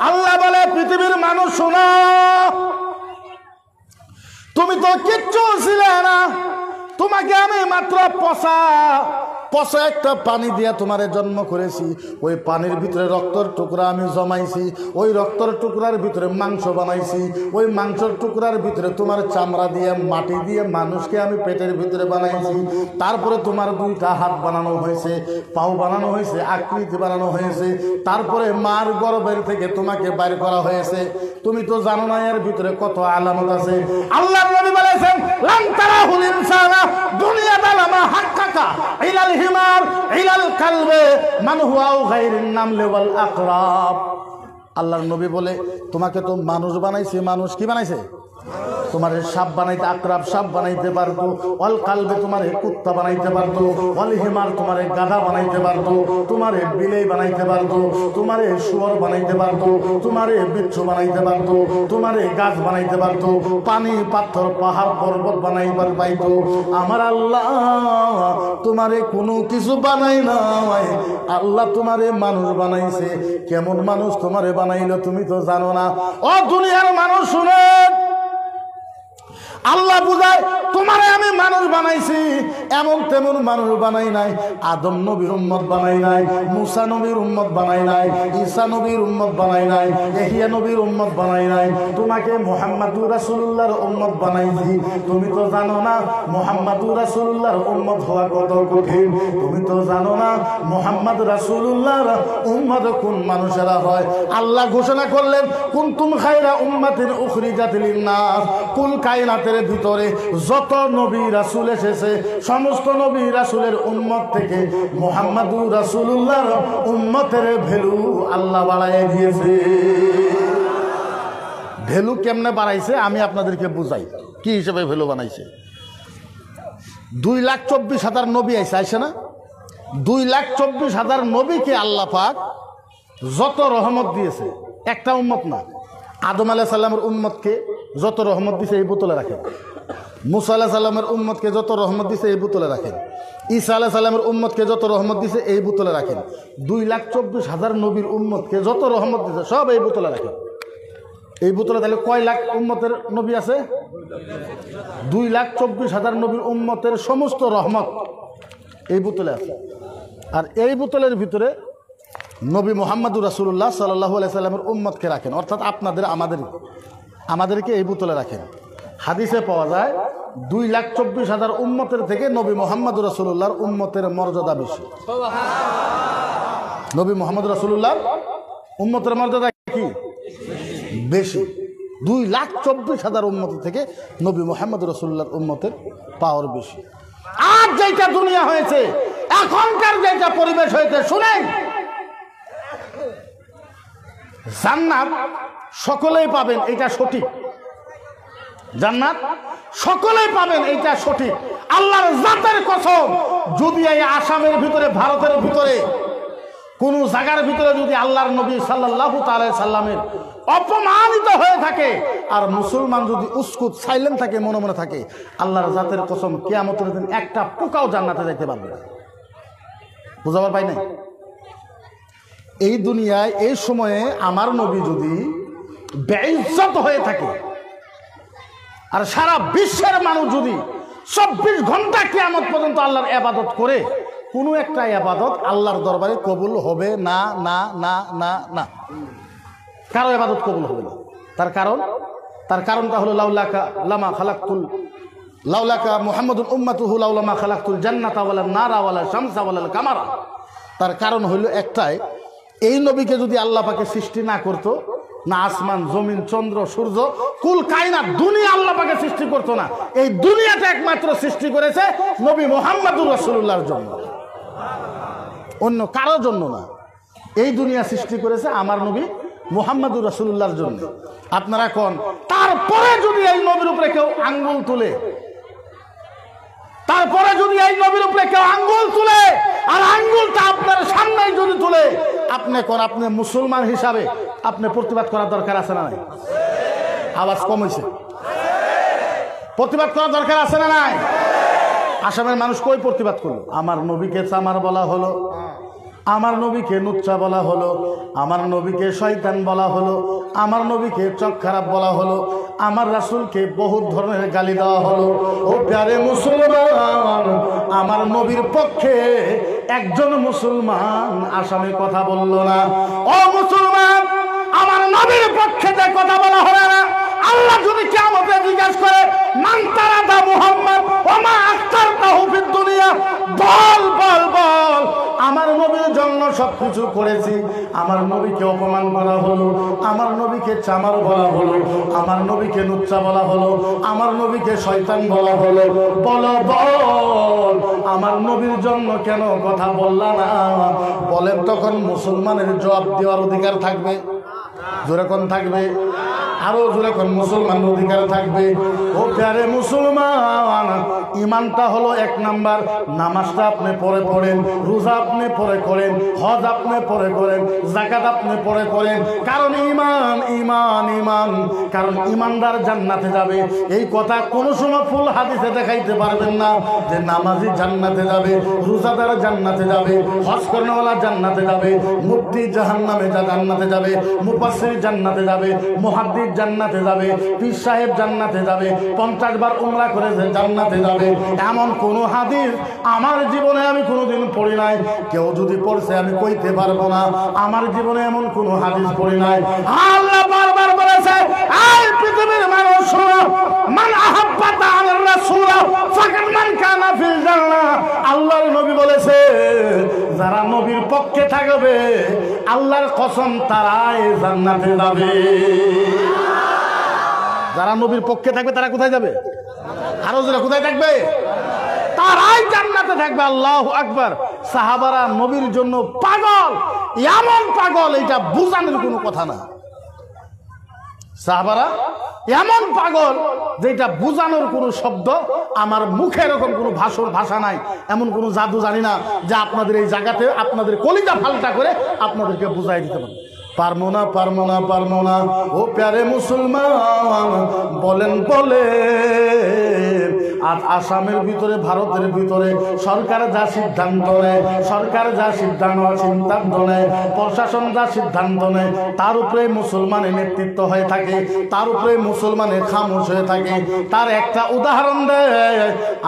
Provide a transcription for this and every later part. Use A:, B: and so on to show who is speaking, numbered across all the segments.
A: আল্লাহ বলে পৃথিবীর মানুষ শোনো, তুমি তো কিচ্ছু ছিলে না, তোমাকে আমি মাত্র পচা একটা পানি দিয়া তোমারে জন্ম করেছি। ওই পানির ভিতরে রক্তের টুকরা আমি জমাইছি, ওই রক্তের টুকরার ভিতরে মাংস বানাইছি, ওই মাংসের টুকরার ভিতরে তোমার চামড়া দিয়ে মাটি দিয়ে মানুষকে আমি পেটের ভিতরে বানাইছি। তারপরে তোমার দুইটা হাত বানানো হয়েছে, পাও বানানো হয়েছে, আকৃতি বানানো হয়েছে, তারপরে মার গর্ভের থেকে তোমাকে বাইর করা হয়েছে। তুমি তো জানো না এর ভিতরে কত আলামত আছে। আল্লাহর নবী বলেছেন লান তারাহুল ইনসানা দুনিয়াতা লামা হাক্কাকা ইলাল হিমার ইলাল কালবে মান হুয়া গায়রিন নামলি ওয়াল আকরাব। আল্লাহর নবী বলে তোমাকে তো মানুষ বানাইছে, মানুষ কি বানাইছে? তোমার সাপ বানাইতে, আকরাব সাপ বানাইতে পারতো, অল কালবে তোমার কুত্তা বানাইতে পারতো, অল হিমার তোমার গাধা বানাইতে পারতো, তোমার বিলেই বানাইতে পারতো, তোমার শুয়োর বানাইতে পারতো, তোমার বিচ্ছু বানাইতে পারতো, তোমার গাছ বানাইতে পারতো, পানি পাথর পাহাড় পর্বত বানাইবার পাইতো। আমার আল্লাহ তোমারে কোনো কিছু বানাই নাই, আল্লাহ তোমারে মানুষ বানাইছে। কেমন মানুষ তোমারে বানাইলো তুমি তো জানো না। ও দুনিয়ার মানুষ শুনে, আল্লাহ বুঝায় তোমারে আমি মানুষ বানাইছি, এমন তেমন মানুষ বানাই নাই। আদম নবীর উম্মত বানাই নাই, মুসা নবীর উম্মত বানাই নাই, ঈসা নবীর উম্মত বানাই নাই, ইহয়া নবীর উম্মত বানাই নাই। তোমাকে মুহাম্মাদুর রাসূলুল্লাহর উম্মত বানাইছি। তুমি তো জানো না মুহাম্মাদুর রাসূলুল্লাহর উম্মত হওয়া কত কঠিন। তুমি তো জানো না মুহাম্মদ রাসূলুল্লাহর উম্মত কোন মানুষেরা হয়। আল্লাহ ঘোষণা করলেন কুনতুম খায়রা উম্মাতিন উখরিজাত লিন-নাস। কুল কায়নাতের ভিতরে যত নবী রাসূল এসেছে সমস্ত নবী রাসূলের উম্মত থেকে মুহাম্মাদুর রাসূলুল্লাহর উম্মতের ভ্যালু আল্লাহ বাড়ায় দিয়েছে। ভ্যালু কেমনে বাড়াইছে আমি আপনাদেরকে বুঝাই, কি হিসেবে ভ্যালু বানাইছে। 2,24,000 নবী আইসে না? 2,24,000 নবীকে আল্লাহ পাক যত রহমত দিয়েছে, একটা উম্মত না। আদম আলাইহিস সালামের উম্মতকে যত রহমত দিছে এই বোতলে রাখেন, মুসা আলাইহিস সালামের উম্মতকে যত রহমত দিছে এই বোতলে রাখেন, ঈসা আলাইহিস সালামের উম্মতকে যত রহমত দিছে এই বোতলে রাখেন। 2,24,000 নবীর উম্মতকে যত রহমত দিছে সব এই বোতলে রাখেন। এই বোতলে তাহলে কয় লাখ উম্মতের নবী আছে? 2,24,000 নবীর উম্মতের সমস্ত রহমত এই বোতলে আছে। আর এই বোতলের ভিতরে নবী মুহাম্মাদুর রাসূলুল্লাহ সাল্লাল্লাহু আলাইহি সাল্লামের উম্মতকে রাখেন, অর্থাৎ আপনাদের আমাদেরকে এই বোতলে রাখেন। হাদিসে পাওয়া যায় 2,24,000 উম্মতের থেকে নবী মুহাম্মাদুর রাসূলুল্লাহর উম্মতের মর্যাদা বেশি। নবী মুহাম্মাদুর রাসূলুল্লাহর উম্মতের মর্যাদা কি বেশি? 2,24,000 উম্মতের থেকে নবী মুহাম্মাদুর রাসূলুল্লাহর উম্মতের পাওয়ার বেশি। আর যেটা দুনিয়া হয়েছে, এখনকার যেটা পরিবেশ হয়েছে, শুনেন, জান্নাত সকলেই পাবেন এটা সঠিক, জান্নাত সকলেই পাবেন এইটা সঠিক। আল্লাহর জাতের কসম, যদি এই আসামের ভিতরে, ভারতের ভিতরে কোন জায়গার ভিতরে যদি আল্লাহর নবী সাল্লাল্লাহু তাআলা সাল্লামের অপমানিত হয়ে থাকে আর মুসলমান যদি উস্কুত সাইলেন্ট থাকে, মনে মনে থাকে, আল্লাহর জাতের কসম কিয়ামতের দিন একটা পোকাও জান্নাতে যাইতে পারবে না। বুঝাবার পাই নাই? এই দুনিয়ায় এই সময়ে আমার নবী যদি বেইজ্জত হয়ে থাকে আর সারা বিশ্বের মানুষ যদি 24 ঘন্টা কিয়ামত পর্যন্ত আল্লাহর ইবাদত করে, কোনো একটা ইবাদত আল্লাহর দরবারে কবুল হবে না, না, না, না, না, কারো ইবাদত কবুল হবে না। তার কারণটা হলো লাউলাকা মুহাম্মাদুন উম্মাতুহু লাউলামা খালাকতুল জান্নাতা ওয়ালা নারা ওয়ালা শামসা ওয়ালা কামারা। তার কারণ হলো একটাই, এই নবীকে যদি আল্লাহ পাকে সৃষ্টি না করতো, না আসমান জমিন চন্দ্র সূর্য কুল কায়নাত দুনিয়া আল্লাহ পাকে সৃষ্টি করতো না। এই দুনিয়াটা একমাত্র সৃষ্টি করেছে নবী মুহাম্মাদুর রাসূলুল্লাহর জন্য, অন্য কারোর জন্য না। এই দুনিয়া সৃষ্টি করেছে আমার নবী মুহাম্মাদুর রাসূলুল্লাহর জন্য। আপনারা কোন, তারপরে যদি এই নবীর উপরে কেউ আঙ্গুল তুলে, তারপরে যদি এই নবীর উপরে কেউ আঙ্গুল তুলে আর আঙ্গুলটা আপনার সামনে যদি তুলে, আপনি কোন, আপনি মুসলমান হিসাবে আপনি প্রতিবাদ করার দরকার আছে না নাই? আওয়াজ কম হয়েছে, প্রতিবাদ করার দরকার আছে না নাই? আসামের মানুষ কই প্রতিবাদ করলো? আমার নবীকে চামার বলা হলো, আমার নবীকে নুচ্চা বলা হলো, আমার নবীকে শয়তান বলা হলো, আমার নবীকে চোখ খারাপ বলা হলো, আমার রাসূলকে বহুত ধরনের গালি দেওয়া হলো। ও প্যারে মুসলমান, আমার নবীর পক্ষে একজন মুসলমান আসামি কথা বলল না। ও মুসলমান, আমার নবীর পক্ষে যে কথা বলা হলো না, আল্লাহ যদি কিয়ামতে জিজ্ঞাসা করে মান তারাদা মুহাম্মদ ওয়া মা আখতারতাহু ফিদ দুনিয়া, বল বল বল আমার নবীর জন্য সবকিছু করেছি, আমার নবীকে অপমান করা হলো, আমার নবীকে চামার বলা হলো, আমার নবীকে নুচ্চা বলা হলো, আমার নবীকে শয়তান বলা হলো, বলো বল আমার নবীর জন্য কেন কথা বললা না? বলেন তখন মুসলমানের জবাব দেওয়ার অধিকার থাকবে? জোরে কোন থাকবে? আরো জোরে কোন মুসলমান অধিকার থাকবে? ও প্যারে মুসলমান, ইমানটা হলো এক নাম্বার। নামাজটা আপনি পরে পড়েন, রোজা আপনি পরে করেন, হজ আপনি পরে করেন, যাকাত আপনি পরে করেন, কারণ ইমান ইমান ইমান, কারণ ইমানদার জান্নাতে যাবে। এই কথা কোনো সময় ফুল হাদিসে দেখাইতে পারবেন না যে নামাজি জান্নাতে যাবে, রোজাদার জান্নাতে যাবে, হজ করেনওয়ালা জান্নাতে যাবে, মুফতি জাহান্নামে জান্নাতে যাবে, মুফাসসির জান্নাতে যাবে, মুহাদ্দিস জান্নাতে যাবে, পীর সাহেব জান্নাতে যাবে, 50 বার উমরা করেছে জান্নাতে যাবে, এমন কোন হাদিস আমার জীবনে আমি কোনোদিন পড়ি নাই। কেউ যদি পড়ছে আমি কইতে পারবো না, আমার জীবনে এমন কোন হাদিস পড়ি নাই। আল্লাহ বারবার বলেছে, এই পৃথিবীর মানুষ শোনো, মান আহাব্বা তাআলার রাসূল ফাকাদ মান কানা ফিল জান্নাহ। আল্লাহর নবী বলেছে, যারা নবীর পক্ষে থাকবে আল্লাহর কসম তারাই জান্নাতে যাবে। যারা নবীর পক্ষে থাকবে তারা কোথায় যাবে? আরো যারা কোথায় থাকবে? তারাই জান্নাতে থাকবে। আল্লাহু আকবার। সাহাবারা নবীর জন্য পাগল, এমন পাগল এটা বুঝানোর কোনো কথা না। সাহাবারা এমন পাগল যেটা বুঝানোর কোনো শব্দ আমার মুখে এরকম কোনো ভাষা নাই, এমন কোনো জাদু জানি না যে আপনাদের এই জায়গাতে আপনাদের কলিজা ফাল্টা করে আপনাদেরকে বুঝাই দিতে পারে। পারবো না পারবো না পারবো না। ও প্যারে মুসলমান, বলেন বলে আজ আসামের ভিতরে, ভারতের ভিতরে সরকার যা সিদ্ধান্ত নেয়, সরকার যা সিদ্ধান্ত নেয়, প্রশাসন যা সিদ্ধান্ত নেয়, তার উপরে মুসলমানের নেতৃত্ব হয়ে থাকে, তার উপরে মুসলমানের খামোশ হয়ে থাকে। তার একটা উদাহরণ দেয়,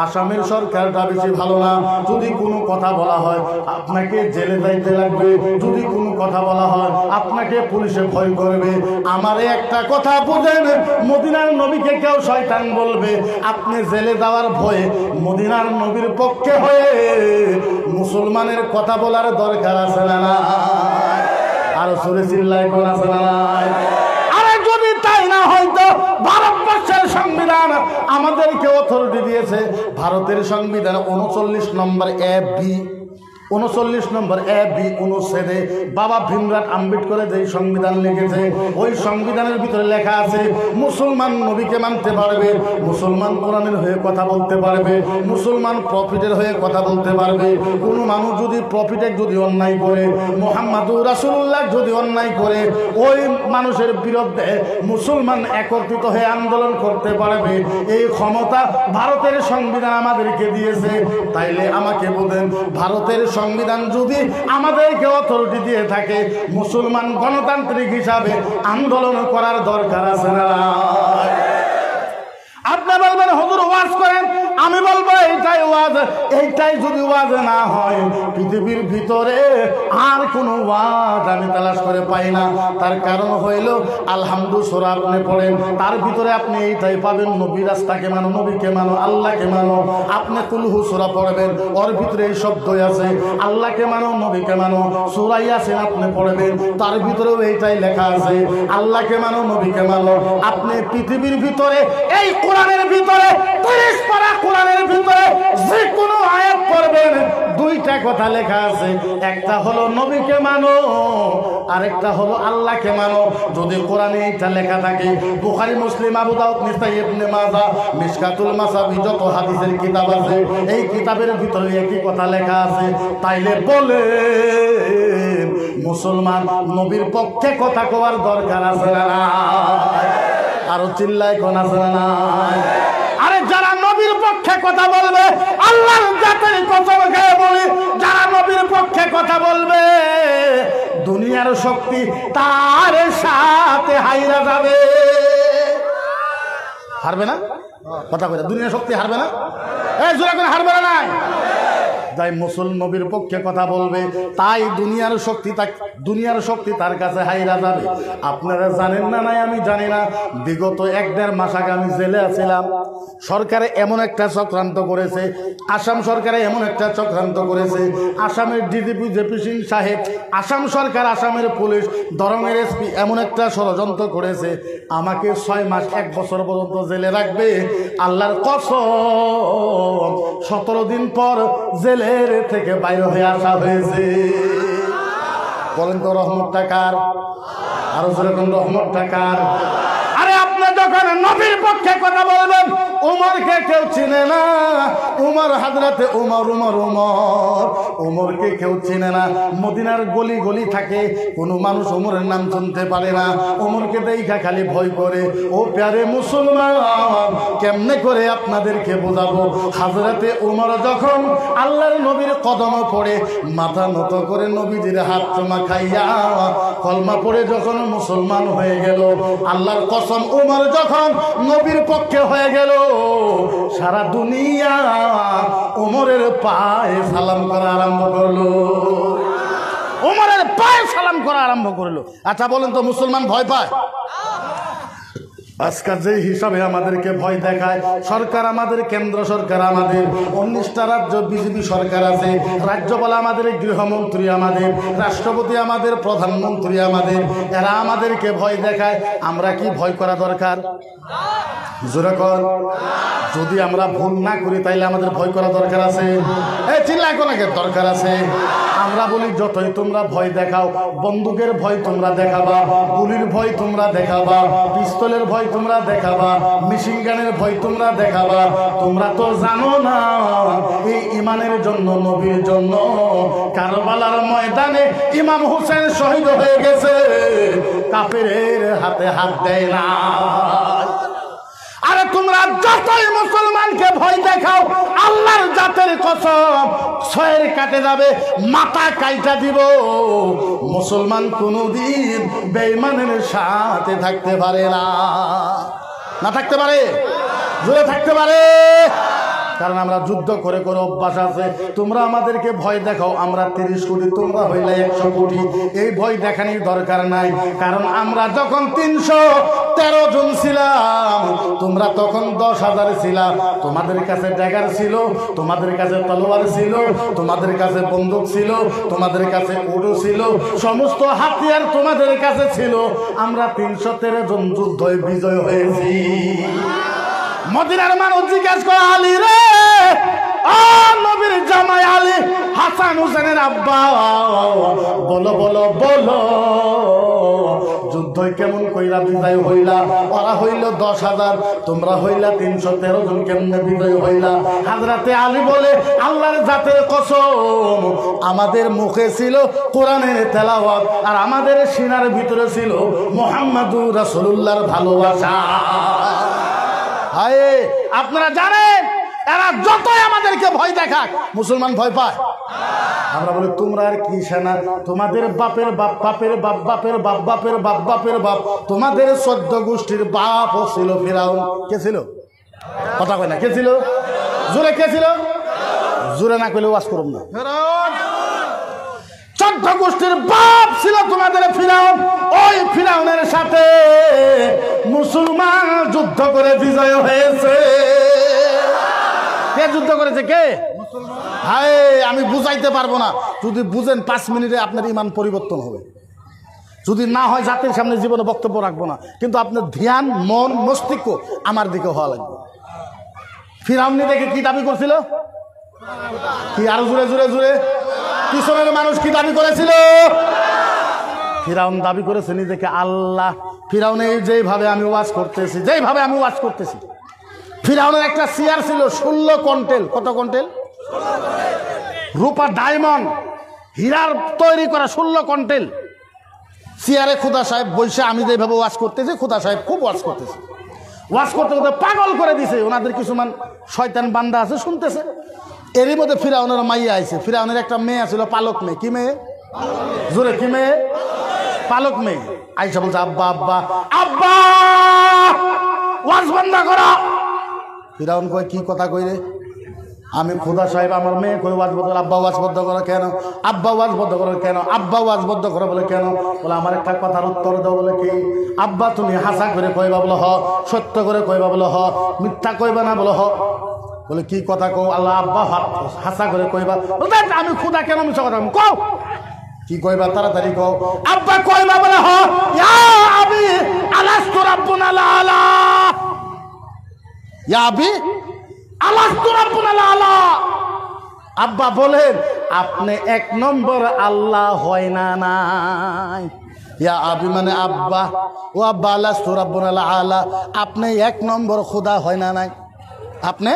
A: আসামের সরকারটা বেশি ভালো না। যদি কোনো কথা বলা হয় আপনাকে জেলে যাইতে লাগবে, যদি কোনো কথা বলা হয় আপনাকে পুলিশে ভয় করবে। আমারে একটা কথা বুঝেন, মদিনার নবীকে কেউ শয়তান বলবে, আপনি জেলে যাওয়ার ভয়ে মদিনার নবীর পক্ষে হয়ে মুসলমানের কথা বলার দরকার আছে না? আর সুরে চিল্লায় কোন আছে না? আরে যদি তাই না হয়তো ভারতবর্ষের সংবিধান আমাদেরকে অথরিটি দিয়েছে। ভারতের সংবিধান 39 নম্বর A-B, 39 নম্বর A-B অনুচ্ছেদে বাবা ভীমরাও আম্বেদকর যে সংবিধান লিখেছে, ওই সংবিধানের ভিতরে লেখা আছে মুসলমান নবীকে মানতে পারবে, মুসলমান কোরআনের হয়ে কথা বলতে পারবে, মুসলমান প্রফিটের হয়ে কথা বলতে পারবে। কোনো মানুষ যদি প্রফিটের যদি অন্যায় করে, মুহাম্মাদুর রাসূলুল্লাহ যদি অন্যায় করে, ওই মানুষের বিরুদ্ধে মুসলমান একত্রিত হয়ে আন্দোলন করতে পারবে। এই ক্ষমতা ভারতের সংবিধান আমাদেরকে দিয়েছে। তাইলে আমাকে বলেন, ভারতের সংবিধান যদি আমাদেরকে অথরিটি দিয়ে থাকে, মুসলমান গণতান্ত্রিক হিসাবে আন্দোলন করার দরকার আছে না? আপনি বলবেন হুজুর ওয়াজ করেন, আমি বলবো এইটাই ওয়াজ। এইটাই যদি ওয়াজ না হয়, পৃথিবীর ভিতরে আর কোনো ওয়াজ আমি তালাশ করে পাই না। তার কারণ হইল আলহামদু সূরা আপনি পড়েন, তার ভিতরে আপনি এইটাই পাবেন, নবী রাস্তাকে মানো, নবীকে মানো, আল্লাহকে মানো। আপনি কুলহু সূরা পড়বেন, ওর ভিতরে এই শব্দই আছে, আল্লাহকে মানো, নবীকে মানো। সূরা ইয়াসিন আপনি পড়বেন, তার ভিতরেও এইটাই লেখা আছে, আল্লাহকে মানো, নবীকে মানো। আপনি পৃথিবীর ভিতরে এই কোরআনের ভিতরে 30 পারা কোরআনের ভিতরে যে কোনো আয়াত পড়বেন, দুইটা কথা লেখা আছে, একটা হলো নবীকে মানো, আরেকটা হলো আল্লাহকে মানো। যদি কোরআনে এইটা লেখা থাকে, বুখারী, মুসলিম, আবু দাউদ, নিসাই, ইবনে মাজাহ, মিশকাতুল মাসাবি যত হাদিসের কিতাব আছে, এই কিতাবের ভিতরে একই কথা লেখা আছে। তাইলে বলে মুসলমান নবীর পক্ষে কথা কওয়ার দরকার আছে না? আরো চিল্লায় কোন আছে না? আরে যারা নবীর পক্ষে পক্ষে কথা বলবে, আল্লাহর জাতের কসম খেয়ে বলি, যারা নবীর পক্ষে কথা বলবে দুনিয়ার শক্তি তার সাথে হাইরা যাবে। হারবে না? কথা কইরা দুনিয়ার শক্তি হারবে না? এই জোরে করে হারবে না? নাই যাই মুসলমান নবীর পক্ষে কথা বলবে তাই দুনিয়ার শক্তি তার কাছে হাইরা যাবে। আপনারা জানেন না? নাই আমি জানি না, বিগত 1-1.5 মাস আগে আমি জেলে আছিলাম। সরকারে এমন একটা চক্রান্ত করেছে, আসাম সরকারে এমন একটা চক্রান্ত করেছে, আসামের ডিজিপি জেপি সিং সাহেব, আসাম সরকার, আসামের পুলিশ, দরঙের এসপি এমন একটা ষড়যন্ত্র করেছে আমাকে 6 মাস 1 বছর পর্যন্ত জেলে রাখবে। আল্লাহর কসম 17 দিন পর জেলের থেকে বাইরে হয়ে আসা হয়েছে। বলেন তো রহমতটা কার? আরো যেরকম রহমতটা কার? আরে আপনি যখন নবীর পক্ষে কথা বলবেন, উমরকে কেউ চিনে না। উমর হযরতে উমরকে কেউ চিনে না। মদিনার গলি গলি থাকে, কোনো মানুষ উমরের নাম শুনতে পারে না। উমরকে দেখা খালি ভয় করে। ও প্যারে মুসলমান, কেমনে করে আপনাদেরকে বোঝাবো? হযরতে উমর যখন আল্লাহর নবীর কদমে পড়ে মাথা নত করে নবীজির হাত চুমা খাইয়া কলমা পড়ে যখন মুসলমান হয়ে গেল, আল্লাহর কসম উমর যখন নবীর পক্ষে হয়ে গেল, সারা দুনিয়া উমরের পায়ে সালাম করা আরম্ভ করলো। উমরের পায়ে সালাম করা আরম্ভ করলো। আচ্ছা বলেন তো, মুসলমান ভয় পায়? আজকাল যে হিসাবে আমাদেরকে ভয় দেখায় সরকার, আমাদের কেন্দ্র সরকার, আমাদের 19টা রাজ্য বিজেপি সরকার আছে, রাজ্যপাল আমাদের, গৃহমন্ত্রী আমাদের, রাষ্ট্রপতি আমাদের, প্রধানমন্ত্রী আমাদের, এরা আমাদেরকে ভয় দেখায়। আমরা কি ভয় করা দরকার? জোরে কর। যদি আমরা ভুল না করি তাইলে আমাদের ভয় করা দরকার আছে? চিল্লায় কোনাকে দরকার আছে? আমরা বলি যতই তোমরা ভয় দেখাও, বন্দুকের ভয় তোমরা দেখাবা, গুলির ভয় তোমরা দেখাবা, পিস্তলের ভয় তোমরা দেখাবা, মেশিন গানের ভয় তোমরা দেখাবা, তোমরা তো জানো না এই ইমানের জন্য, নবীর জন্য কারবালার ময়দানে ইমাম হোসেন শহীদ হয়ে গেছে, কাফেরের হাতে হাত দেয় না। আরে তোমরা যতই মুসলমানকে ভয় দেখাও, আল্লাহর জাতের কসম 6 কাটে যাবে, মাথা কাইটা দিব। মুসলমান কোনদিন বেঈমানের সাথে থাকতে পারে না। না থাকতে পারে? জোরে থাকতে পারে? কারণ আমরা যুদ্ধ করে করে অভ্যাস আছে। তোমরা আমাদেরকে ভয় দেখাও, আমরা 30 কোটি, তোমরা হইলে 100 কোটি। এই ভয় দেখানোর দরকার নাই, কারণ আমরা যখন 313 জন ছিলাম, তোমরা তখন 10,000 ছিলাম। তোমাদের কাছে ড্যাগার ছিল, তোমাদের কাছে তলোয়ার ছিল, তোমাদের কাছে বন্দুক ছিল, তোমাদের কাছে উডু ছিল, সমস্ত হাতিয়ার তোমাদের কাছে ছিল। আমরা 313 জন যুদ্ধে বিজয় হয়েছি। মদিনার মানুষ জিজ্ঞাসা করে, আলী রে, নবীর জামাই আলী, হাসান হুসেনের আব্বা, বলো বলো বলো, যুদ্ধ কেমন কইরা বিজয় হইলা? ওরা হইল 10,000, তোমরা হইলা 313 জন, কেমনে বিজয় হইলা? হযরতে আলী বলে, আল্লাহর জাতের কসম, আমাদের মুখে ছিল কোরআনের তেলাওয়াত, আর আমাদের সিনার ভিতরে ছিল মুহাম্মাদুর রাসূলুল্লাহর ভালোবাসা। হায়, আপনারা জানেন এরা যতই আমাদেরকে ভয় দেখাক, মুসলমান ভয় পায়? আমরা বলি তোমরা আর কি সেনা, তোমাদের বাপের বাপ, বাপের বাপ, বাপের বাপ, বাপের বাপ, বাপের বাপ, তোমাদের 14 গোষ্ঠীর বাপ ছিল ফিরাউন। কে ছিল? কথা কয় না, কে ছিল? জোরে কে ছিল? জোরে না কইলে ওয়াজ করব না। 14 গোষ্ঠীর বাপ ছিল তোমাদের ফিরাউন। ওই ফিরাউনের সাথে মুসলমান যুদ্ধ করে বিজয় হয়েছে। কে যুদ্ধ করেছে? কে? হায়, আমি বুঝাইতে পারবো না। যদি বুঝেন 5 মিনিটে আপনার ইমান পরিবর্তন হবে। যদি না হয় জাতির সামনে জীবনে বক্তব্য রাখবো না, কিন্তু আপনার ধ্যান, মন, মস্তিষ্ক আমার দিকে হওয়া লাগবে। ফিরাউনি দেখে কি দাবি করছিল? কি আরো জোরে জোরে জোরে? পিছনের মানুষ কি দাবি করেছিল? ফিরাউন দাবি করেছে নিজেকে আল্লাহ। ফিরাউনে যেভাবে আমি ওয়াজ করতেছি, যেভাবে আমি ওয়াজ করতেছি, ফিরাউনের একটা চেয়ার ছিল 16 কুইন্টাল। কত কুইন্টাল? রূপা, ডায়মন্ড, হীরার তৈরি করা 16 কুইন্টাল চেয়ারে খুদা সাহেব বসে, আমি যেভাবে ওয়াজ করতেছি, খুদা সাহেব খুব ওয়াজ করতেছি। ওয়াজ করতে করতে পাগল করে দিছে। ওনাদের কিছুমান শয়তান বান্দা আছে শুনতেছে। এরই মধ্যে ফিরাউনের মাইয়া আইছে। ফিরাউনের একটা মেয়ে ছিল, পালক মেয়ে। কি মেয়ে? জোরে কি মেয়ে? পালক মেয়ে। আইসা বলছে, আব্বা আব্বা আব্বা ওয়াজ বন্ধ করো। ফিরাউন কয়, কি কথা কই রে? আমি খোদা সাহেব, আমার মেয়ে কই ওয়াজ বন্ধ করো। আব্বা ওয়াজ বন্ধ করো কেন? আব্বা ওয়াজ বন্ধ করো কেন? আব্বা ওয়াজ বন্ধ করো বলে কেন? বলে আমার একটা কথার উত্তর দাও। বলে কি? আব্বা তুমি হাসা করে কইবা বলে হ, সত্য করে কইবা বলে হ, মিথ্যা কইবা না বলে হ। বলে কি কথা কও? আল্লাহ আব্বা হাসা করে কইবা। আমি খোদা কেন মিথ্যা কথা কও? কি কইবা তাড়াতাড়ি কও। আব্বা কইবা বলে হ, ইয়া আবি আলাস্তু রাব্বুনা আলা, ইয়া আবি আলাস্তু রাব্বুনা আলা। আব্বা বলেন আপনি এক নম্বর আল্লাহ হয় না নাই। ইয়া আবি মানে আব্বা, ও আব্বা আলাস্তু রাব্বুনা আলা, আপনি এক নম্বর খোদা হয় না নাই। আপনি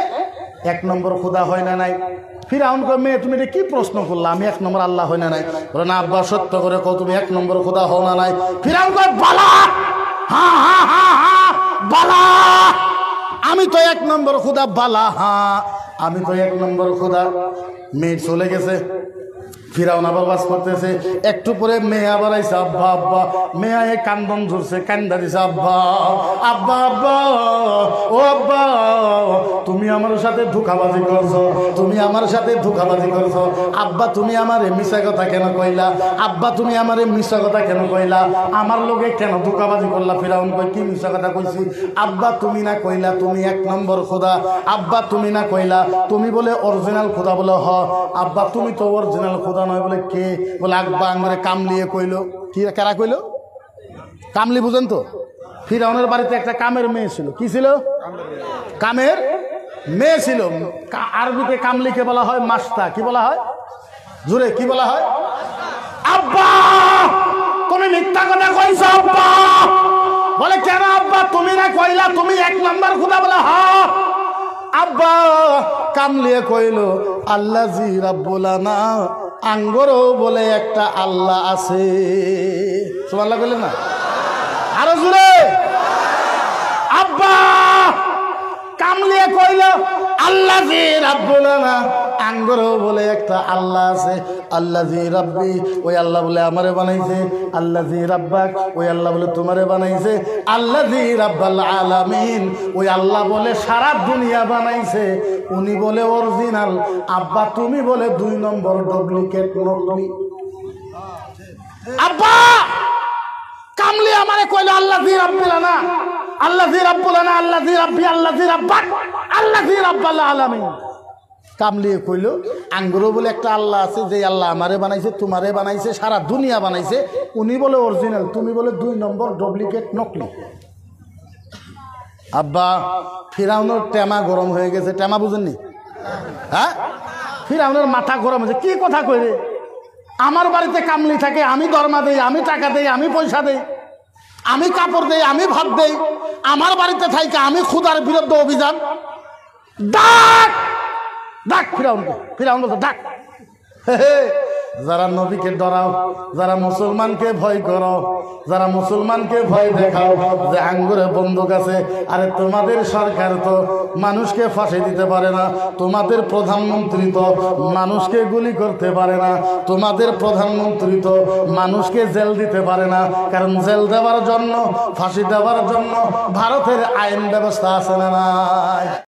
A: এক নম্বর খোদা হয় না নাই। ফিরাউন কয়, মেয়ে তুমি এটা কি প্রশ্ন করলা? আমি এক নম্বর আল্লাহ হয় না নাই। বলে না আব্বা সত্য করে কও, তুমি এক নম্বর খোদা হও না নাই। ফিরাউন কয়, বালা, হা হা হা হা বালা, আমি তো এক নম্বর খোদা। বালা, হ্যাঁ আমি তো এক নম্বর খোদা। মেয়ে চলে গেছে। ফিরাউন আবার বাস করতেছে। একটু পরে মেয়ে আবার আইসা, আব্বা আব্বা। মেয়ে এ কান্দন ঝরছে, কান্দা দিছে, আব্বা আব্বা আব্বা ও আব্বা তুমি আমার সাথে ধোঁকাবাজি করছো, তুমি আমার সাথে ধোঁকাবাজি করছো। আব্বা তুমি আমারে মিছা কথা কেন কইলা? আব্বা তুমি আমারে মিছা কথা কেন কইলা? আমার লোকে কেন ধোঁকাবাজি করলা? ফিরাউন কই, কি মিছা কথা কইছি? আব্বা তুমি না কইলা তুমি এক নম্বর খোদা? আব্বা তুমি না কইলা তুমি বলে অরিজিনাল খোদা? বলে হ। আব্বা তুমি তো অরিজিনাল খোদা নয়। বলে কে? বলে আব্বা আঙ্গরে কামলিয়ে কইলো। কি কারা কইলো? কামলি বুঝেন তো? ফিরাউনের বাড়িতে একটা কামের মেয়ে ছিল। কি ছিল? কামের মেয়ে ছিল। আরবিতে কামলিকে বলা হয় মাস্তা। কি বলা হয়? জোরে কি বলা হয়? আব্বা তুমি মিথ্যা কথা কইছো আব্বা। বলে কেন আব্বা? তুমি না কইলা তুমি এক নাম্বার খোদা? বলে হ্যাঁ। আব্বা কামলিয়ে কইলো, আল্লাজি রাব্বুল আনা, আঙ্গরও বলে একটা আল্লাহ আছে। সুবহানাল্লাহ কইলেন না? আরো জোরে। আব্বা কামলিয়ে কইল, আল্লাজি রাব্বুল আনা, আঙ্গরও বলে একটা আল্লাহ আছে। আল্লাজি রাব্বি, ওই আল্লাহ বলে আমারে বানাইছে। আল্লাজি রাব্বাক, ওই আল্লাহ বলে তোমারে বানাইছে। আল্লাজি রাব্বাল আলামিন, ওই আল্লাহ বলে সারা দুনিয়া বানাইছে। উনি বলে অরিজিনাল। আব্বা তুমি বলে দুই নম্বর ডুপ্লিকেট, নকলি। আব্বা কামলি আমারে কইল, আল্লাজি রাব্বিল আনা, আল্লাজি রাব্বুল আনা, আল্লাজি রাব্বি, আল্লাজি রাব্বাক, আল্লাজি রাব্বাল আলামিন। কামলিয়ে কইল, আঙ্গুরও বলে একটা আল্লাহ আছে, যে আল্লাহ আমারে বানাইছে, তোমারে বানাইছে, সারা দুনিয়া বানাইছে। উনি বলে অরিজিনাল, তুমি বলে দুই নম্বর ডুপ্লিকেট, নকলি। আব্বা ফিরাউনের টেমা গরম হয়ে গেছে। টেমা বুঝেননি? হ্যাঁ, ফিরাউনের মাথা গরম হয়েছে। কি কথা কই রে? আমার বাড়িতে কামলি থাকে, আমি দরমা দেই, আমি টাকা দেই, আমি পয়সা দেই, আমি কাপড় দেই, আমি ভাত দেই। আমার বাড়িতে থাকে আমি খুদার বিরুদ্ধে অভিযান। ডাক ডাক ফিরাউনকে। ফিরাউন বলছে ডাক। যারা নবীকে ডরাও, যারা মুসলমানকে ভয় করো, যারা মুসলমানকে ভয় দেখাও যে আঙ্গুরে বন্দুক আছে, আরে তোমাদের সরকার তো মানুষকে ফাঁসি দিতে পারে না, তোমাদের প্রধানমন্ত্রী তো মানুষকে গুলি করতে পারে না, তোমাদের প্রধানমন্ত্রী তো মানুষকে জেল দিতে পারে না। কারণ জেল দেওয়ার জন্য, ফাঁসি দেওয়ার জন্য ভারতের আইন ব্যবস্থা আছে না নাই?